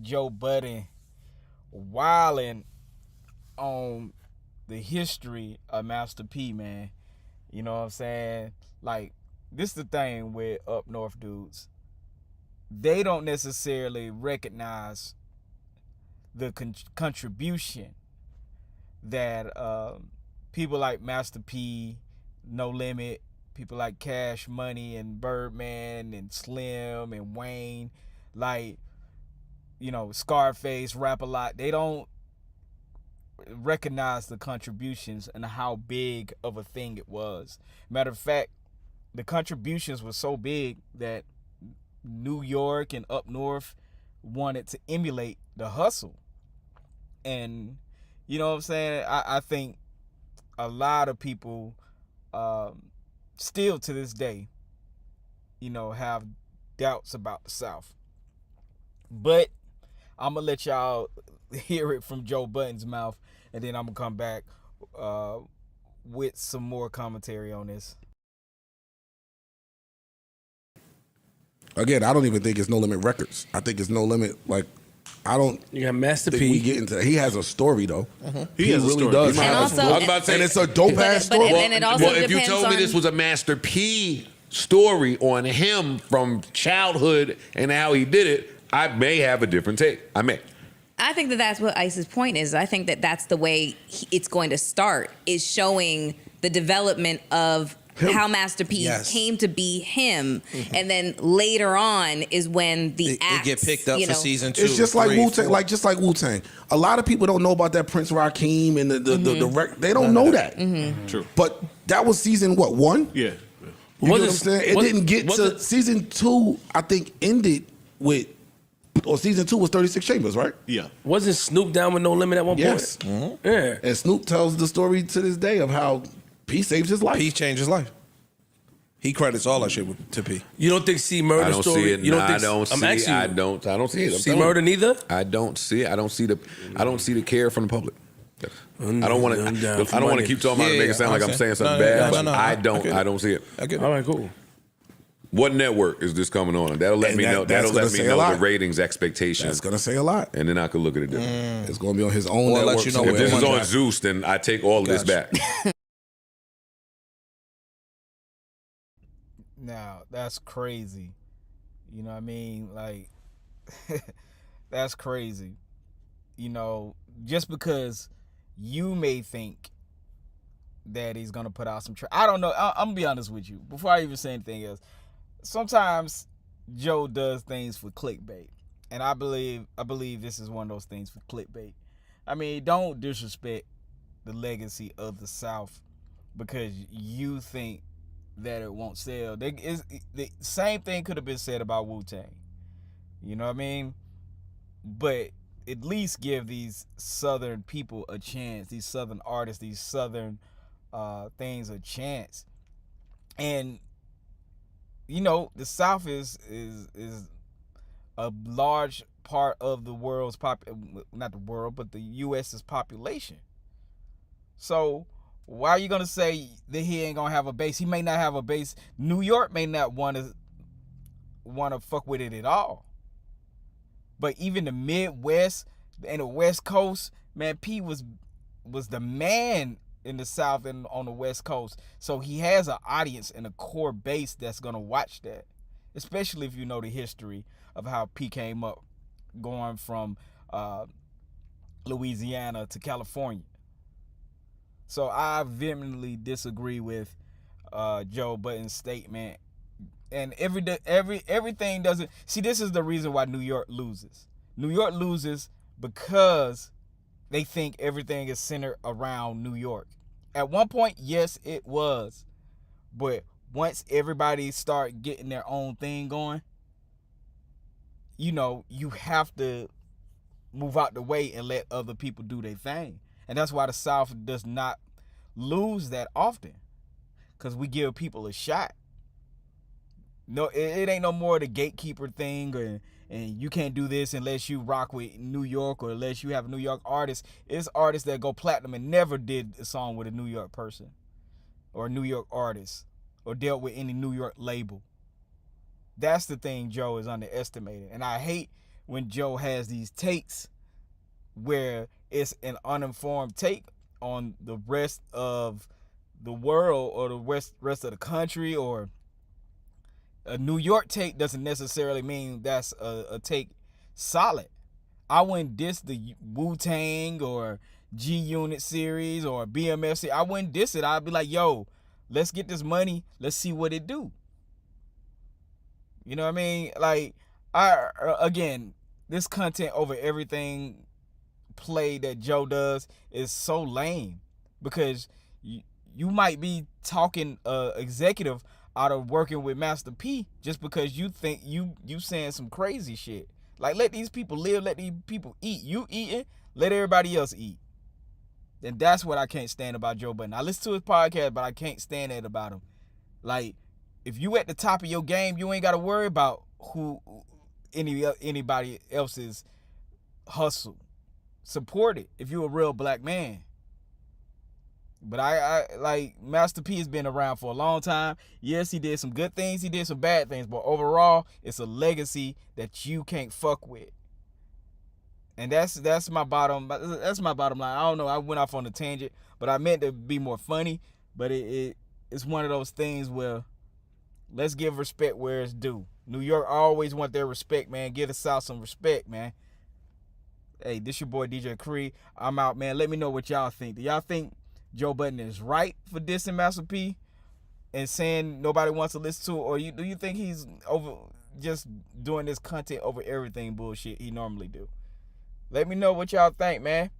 Joe Budden wilding on the history of Master P, man. You know what I'm saying? Like, this is the thing with up north dudes. They don't necessarily recognize the contribution that people like Master P, No Limit, people like Cash Money and Birdman and Slim and Wayne, like, you know, Scarface, Rap a Lot, they don't recognize the contributions and how big of a thing it was. Matter of fact, the contributions were so big that New York and up north wanted to emulate the hustle. And you know what I'm saying? I think a lot of people still to this day, you know, have doubts about the South. But I'm going to let y'all hear it from Joe Budden's mouth, and then I'm going to come back with some more commentary on this. Again, I don't even think it's No Limit Records. I think it's No Limit, like, I don't. You got Master think P. we get into that. He has a story though. He has really a story. does. He might And have a also- story. I was about to say, And it's a dope ass story. and it also well, if you depends told me on- this was a Master P story on him from childhood and how he did it, I may have a different take. I may. I think that that's what Ice's point is. I think that that's the way it's going to start, is showing the development of how Master P came to be him. And then later on is when the acts, it get picked up for season 2. It's just like 3, Wu-Tang, 4. like just like Wu-Tang. A lot of people don't know about that Prince Rakim and the record. They don't know that. True. But that was season what, 1? Yeah. You know what I'm saying? It didn't get to season 2. I think ended with, or season 2 was 36 Chambers, right? Yeah. Wasn't Snoop down with No Limit at one Yes. point? Yeah. And Snoop tells the story to this day of how P saved his life. P changed his life. He credits all that shit to P. You don't think C Murder I don't story? see it. You don't Nah, think I don't I'm see. asking you. I don't see it. I'm See telling you. Murder neither? I don't see it. I don't see the care from the public. I don't want to. I don't want to keep talking about it, make it sound like I'm saying something bad. But I don't see it. All right, cool. What network is this coming on? That'll let And me know. that's That'll gonna let me say a know lot. the ratings expectations. That's gonna say a lot. And then I could look at it different. It's gonna be on his own Or let network. you know so If where this is one on track. Zeus, then I take all of this back. Now, that's crazy. You know what I mean? Like, that's crazy. You know, just because you may think that he's going to put out some I don't know. I'm going to be honest with you. Before I even say anything else, sometimes Joe does things for clickbait. And I believe this is one of those things for clickbait. I mean, don't disrespect the legacy of the South because you think that it won't sell. The same thing could have been said about Wu-Tang. You know what I mean? But at least give these Southern people a chance, these Southern artists, these Southern things a chance. And you know, the South is a large part of the world's not the world, but the U.S.'s population. So why are you gonna say that he ain't gonna have a base? He may not have a base. New York may not want to fuck with it at all. But even the Midwest and the West Coast, man, P was the man in the South and on the West Coast. So he has an audience and a core base that's gonna watch that. Especially if you know the history of how P came up going from Louisiana to California. So I vehemently disagree with Joe Budden's statement. And everything doesn't... See, this is the reason why New York loses. New York loses because they think everything is centered around New York. At one point, yes, it was. But once everybody start getting their own thing going, you know, you have to move out the way and let other people do their thing. And that's why the South does not lose that often, because we give people a shot. No, it ain't no more the gatekeeper thing, and you can't do this unless you rock with New York or unless you have a New York artist. It's artists that go platinum and never did a song with a New York person or a New York artist or dealt with any New York label. That's the thing Joe is underestimating. And I hate when Joe has these takes where it's an uninformed take on the rest of the world or the rest of the country, or a New York take doesn't necessarily mean that's a take solid. I wouldn't diss the Wu-Tang or G-Unit series or BMF series. I wouldn't diss it. I'd be like, yo, let's get this money. Let's see what it do. You know what I mean? Like, again, this content over everything play that Joe does is so lame, because you might be talking executive out of working with Master P just because you think you saying some crazy shit. Like, let these people live, let these people eat. You eating, let everybody else eat. And that's what I can't stand about Joe Budden. I listen to his podcast, but I can't stand that about him. Like, if you at the top of your game, you ain't got to worry about anybody else's hustle. Support it if you're a real black man. But I like, Master P has been around for a long time. Yes, he did some good things, he did some bad things, but overall, it's a legacy that you can't fuck with. And that's my bottom line. I don't know, I went off on a tangent, but I meant to be more funny. But it's one of those things where let's give respect where it's due. New York always want their respect, man. Give the South some respect, man. Hey, this your boy DJ Cree. I'm out, man. Let me know what y'all think. Do y'all think Joe Budden is right for dissing Master P and saying nobody wants to listen to it? Or do you think he's over just doing this content over everything bullshit he normally do? Let me know what y'all think, man.